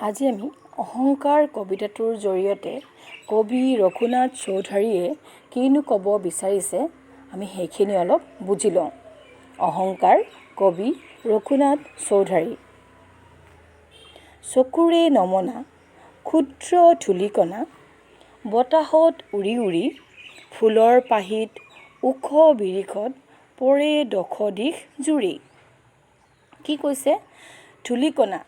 আজি আমি অহংকাৰ কবিতাটোৰ জৰিয়তে কবি ৰঘুনাথ চৌধুৰীয়ে কিনো ক'ব বিচাৰিছে আমি সেইখিনি অলপ বুজি লওঁ। অহংকাৰ কবি ৰঘুনাথ চৌধুৰী। চকুৰে নমনা ক্ষুদ্ৰ ধূলিকণা বতাহত উৰি উৰি ফুলৰ পাহিত ওখ বিৰিখত পৰে দশ দিশ জুৰি। কি কৈছে? ধূলিকণা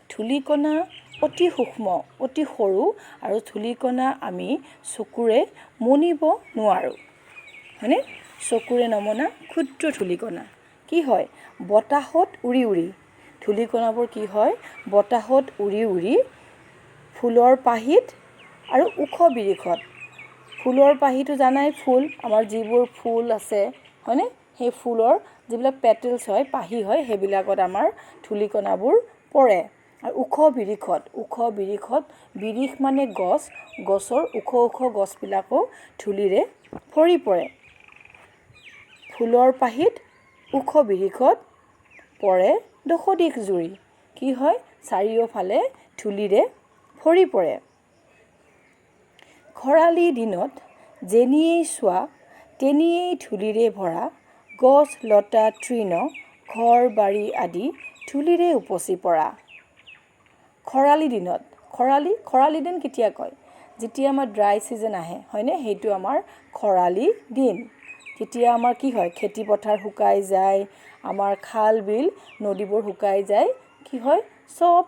অতি সূক্ষ্ম, অতি সৰু, আৰু ধূলিকণা আমি চকুৰে মনিব নোৱাৰোঁ, হয়নে? চকুৰে নমনা ক্ষুদ্ৰ ধূলিকণা কি হয়? বতাহত উৰি উৰি। ধূলিকণাবোৰ কি হয়? বতাহত উৰি উৰি ফুলৰ পাহিত আৰু ওখ বিৰিখত। ফুলৰ পাহিটো জানাই, ফুল আমাৰ যিবোৰ ফুল আছে, হয়নে? সেই ফুলৰ যিবিলাক পেটেলছ হয়, পাহি হয়, সেইবিলাকত আমাৰ ধূলিকণাবোৰ পৰে। আৰু ওখ বিৰিখত, বিৰিখ মানে গছ, গছৰ ওখ ওখ গছবিলাকো ধূলিৰে ভৰি পৰে। ফুলৰ পাহিত ওখ বিৰিখত পৰে দশ দিশ জুৰি। কি হয়? চাৰিওফালে ধূলিৰে ভৰি পৰে। খৰালি দিনত যেনিয়েই চোৱা তেনিয়েই ধূলিৰে ভৰা, গছ লতা তৃণ ঘৰ বাৰী আদি ধূলিৰে উপচি পৰা। খৰালি দিনত, খৰালি দিন কেতিয়া কয়? যেতিয়া আমাৰ ড্ৰাই ছিজন আহে, হয়নে? সেইটো আমাৰ খৰালি দিন। তেতিয়া আমাৰ কি হয়? খেতি পথাৰ শুকাই যায়, আমাৰ খাল বিল নদীবোৰ শুকাই যায়, কি হয়? চব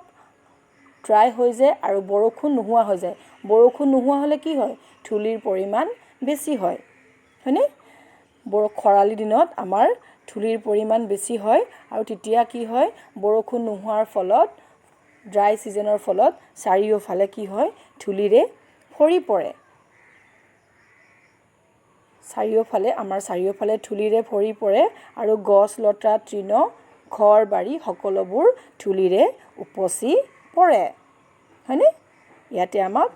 ড্ৰাই হৈ যায় আৰু বৰষুণ নোহোৱা হৈ যায়। বৰষুণ নোহোৱা হ'লে কি হয়? ধূলিৰ পৰিমাণ বেছি হয়, হয়নে? খৰালি দিনত আমাৰ ধূলিৰ পৰিমাণ বেছি হয়, আৰু তেতিয়া কি হয়? বৰষুণ নোহোৱাৰ ফলত, ড্ৰাই ছিজনৰ ফলত চাৰিওফালে কি হয়? ধূলিৰে ভৰি পৰে। চাৰিওফালে ধূলিৰে ভৰি পৰে, আৰু গছ লতা তৃণ ঘৰ বাৰী সকলোবোৰ ধূলিৰে উপচি পৰে, হয়নে? ইয়াতে আমাক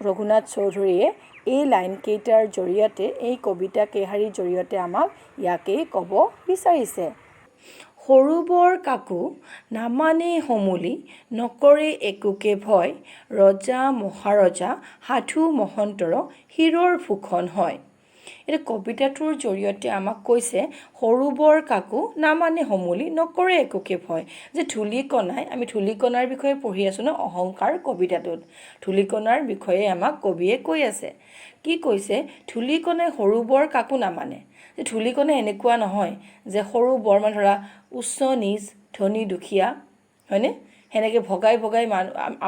ৰঘুনাথ চৌধুৰীয়ে এই লাইনকেইটাৰ জৰিয়তে, এই কবিতা কেইশাৰীৰ জৰিয়তে আমাক ইয়াকেই ক'ব বিচাৰিছে। সৰু বৰ কাকো নামানে সমূলি, নকৰে একোকে ভয়, ৰজা মহাৰজা সাধু মহন্তৰ শিৰৰ ভূষণ হয়। এতিয়া কবিতাটোৰ জৰিয়তে আমাক কৈছে, সৰু বৰ কাকো নামানে সমূলি, নকৰে একোকে ভয়। যে ধূলিকণাই, আমি ধূলিকণাৰ বিষয়ে পঢ়ি আছোঁ ন অহংকাৰ কবিতাটোত। ধূলিকণাৰ বিষয়ে আমাক কবিয়ে কৈ আছে। কি কৈছে? ধূলিকণাই সৰু বৰ কাকো নামানে। যে ধূলিকণা এনেকুৱা নহয় যে সৰু বৰ মানে ধৰা উচ্চ নিচ, ধনী দুখীয়া, হয়নে? সেনেকৈ ভগাই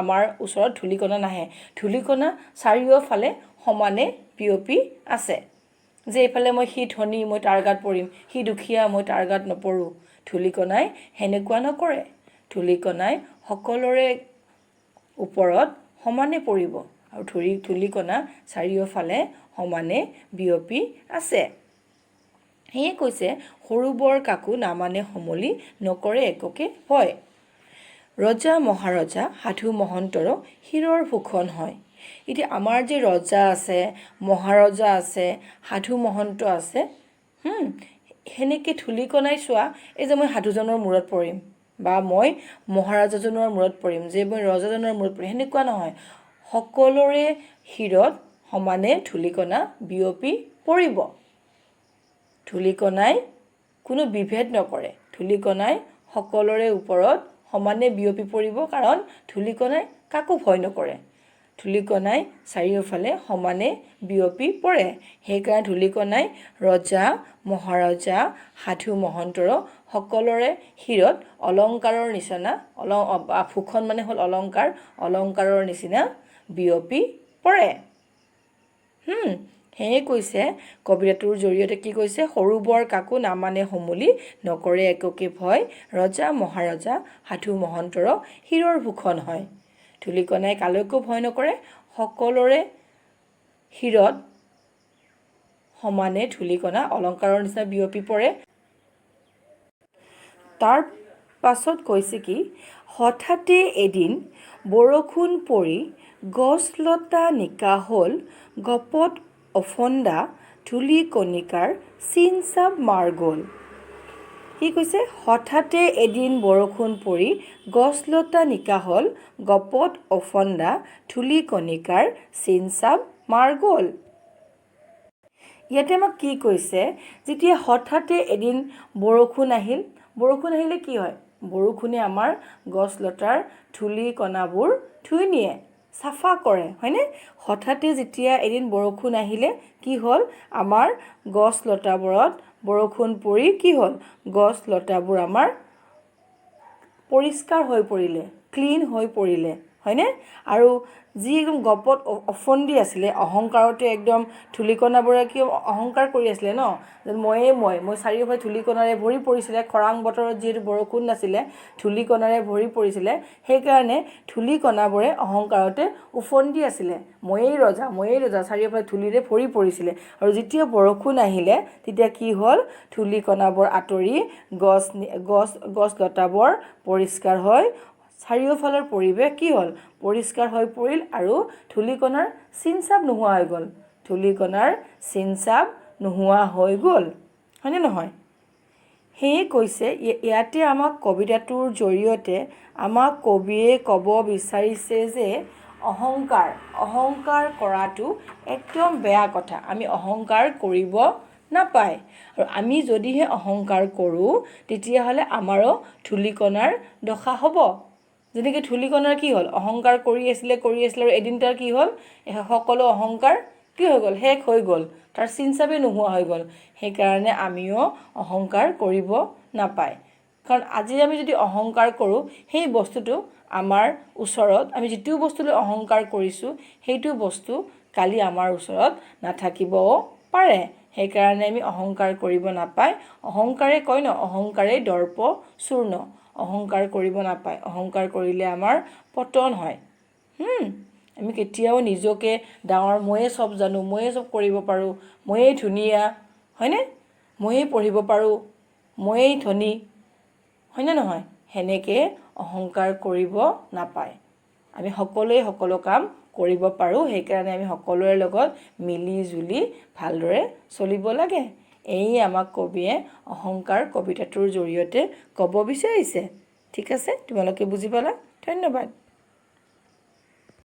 আমাৰ ওচৰত ধূলিকণা নাহে। ধূলিকণা চাৰিওফালে সমানে বিয়পি আছে। যে এইফালে সি ধনী, মই তাৰ গাত পৰিম, সি দুখীয়া, মই তাৰ গাত নপৰোঁ। ধূলিকণাই সেনেকুৱা নকৰে। ধূলিকণাই সকলোৰে ওপৰত সমানে পৰিব, আৰু ধূলিকণা চাৰিওফালে সমানে বিয়পি আছে। সেয়ে কৈছে, সৰু বৰ কাকো নামানে সমূলি, নকৰে একোকে ভয়, ৰজা মহাৰজা সাধু মহন্তৰ শিৰৰ ভূষণ হয়। এতিয়া আমাৰ যে ৰজা আছে, মহাৰজা আছে, সাধু মহন্ত আছে, সেনেকৈ ধূলিকণাই চোৱা, এই যে মই সাধুজনৰ মূৰত পৰিম, বা মই মহাৰাজাজনৰ মূৰত পৰিম, যে মই ৰজাজনৰ মূৰত পৰিম, সেনেকুৱা নহয়। সকলোৰে শিৰত সমানে ধূলিকণা বিয়পি পৰিব। ধূলিকণাই কোনো বিভেদ নকৰে। ধূলিকণাই সকলোৰে ওপৰত সমানে বিয়পি পৰিব, কাৰণ ধূলিকণাই কাকো ভয় নকৰে। ধূলিকণাই চাৰিওফালে সমানে বিয়পি পৰে। সেইকাৰণে ধূলিকণাই ৰজা মহাৰজা সাধু মহন্তৰ সকলোৰে শিৰত অলংকাৰৰ নিচিনা, ভূষণ মানে হ'ল অলংকাৰ, অলংকাৰৰ নিচিনা বিয়পি পৰে। সেয়ে কৈছে কবিতাটোৰ জৰিয়তে, কি কৈছে? সৰু বৰ কাকো নামানে সমূলি, নকৰে একোকে ভয়, ৰজা মহাৰজা সাধু মহন্তৰ শিৰৰ ভূষণ হয়। ধূলিকণাই কালৈকো ভয় নকৰে, সকলোৰে শিৰত সমানে ধূলিকণা অলংকাৰৰ নিচিনা বিয়পি পৰে। তাৰ পাছত কৈছে কি? হঠাতে এদিন বৰষুণ পৰি গছ লতা নিকা হ'ল, গপত অফন্দা ধূলিকণিকাৰ চিন চাপ মাৰ গ'ল। কি কৈছে হঠাতে এদিন বৰষুণ পৰি গছলতা নিকা হ'ল গপত অফন্দা ধূলি কণিকাৰ চিনচাব মাৰ গ'ল ইয়াতে আমাক কি কৈছে যেতিয়া হঠাতে এদিন বৰষুণ আহিলে কি হয় বৰষুণে আমাৰ গছলতাৰ ধূলি কণাবোৰ ধুই নিয়ে চাফা কৰে হয়নে হঠাতে যেতিয়া এদিন বৰষুণ আহিলে কি হ'ল আমাৰ গছলতাবোৰত বৰষুণ পৰি কি হ'ল গছলতাবোৰ আমাৰ পৰিষ্কাৰ হৈ পৰিলে ক্লিন হৈ পৰিলে হয়নে আৰু যি একদম গপত অফন্দি আছিলে অহংকাৰতে একদম ধূলিকণাবোৰে কি অহংকাৰ কৰি আছিলে ন মই চাৰিওফালে ধূলিকণাৰে ভৰি পৰিছিলে খৰাং বতৰত যিহেতু বৰষুণ নাছিলে ধূলিকণাৰে ভৰি পৰিছিলে সেইকাৰণে ধূলিকণাবোৰে অহংকাৰতে উফন্দি আছিলে ময়েই ৰজা চাৰিওফালে ধূলিৰে ভৰি পৰিছিলে আৰু যেতিয়া বৰষুণ আহিলে তেতিয়া কি হ'ল ধূলিকণাবোৰ আঁতৰি গছ লতাবোৰ পৰিষ্কাৰ হৈ চাৰিওফালৰ পৰিৱেশ কি হ'ল পৰিষ্কাৰ হৈ পৰিল আৰু ধূলিকণাৰ চিনচাব নোহোৱা হৈ গ'ল হয়নে নহয় সেয়ে কৈছে ইয়াতে আমাক কবিতাটোৰ জৰিয়তে আমাক কবিয়ে ক'ব বিচাৰিছে যে অহংকাৰ কৰাটো একদম বেয়া কথা আমি অহংকাৰ কৰিব নাপায় আৰু আমি যদিহে অহংকাৰ কৰোঁ তেতিয়াহ'লে আমাৰো ধূলিকণাৰ দশা হ'ব যেনেকৈ ধূলিকণাৰ কি হ'ল অহংকাৰ কৰি আছিলে আৰু এদিন তাৰ কি হ'ল সকলো অহংকাৰ কি হৈ গ'ল শেষ হৈ গ'ল তাৰ চিনচাবেই নোহোৱা হৈ গ'ল সেইকাৰণে আমিও অহংকাৰ কৰিব নাপায় কাৰণ আজি আমি যদি অহংকাৰ কৰোঁ সেই বস্তুটো আমাৰ ওচৰত আমি যিটো বস্তুলৈ অহংকাৰ কৰিছোঁ সেইটো বস্তু কালি আমাৰ ওচৰত নাথাকিবও পাৰে সেইকাৰণে আমি অহংকাৰ কৰিব নাপায় অহংকাৰে কয় ন অহংকাৰেই দৰ্প চূৰ্ণ অহংকাৰ কৰিব নাপায় অহংকাৰ কৰিলে আমাৰ পতন হয় আমি কেতিয়াও নিজকে ডাঙৰ ময়ে চব জানো ময়ে চব কৰিব পাৰোঁ ময়েই ধুনীয়া হয়নে ময়েই পঢ়িব পাৰোঁ ময়েই ধনী হয়নে নহয় সেনেকৈ অহংকাৰ কৰিব নাপায় আমি সকলোৱে সকলো কাম কৰিব পাৰোঁ সেইকাৰণে আমি সকলোৰে লগত মিলি জুলি ভালদৰে চলিব লাগে এই আমাক কবিয়ে অহংকাৰ কবিতাটোৰ জৰিয়তে ক'ব বিচাৰিছে ঠিক আছে তোমালোকে বুজি পালা ধন্যবাদ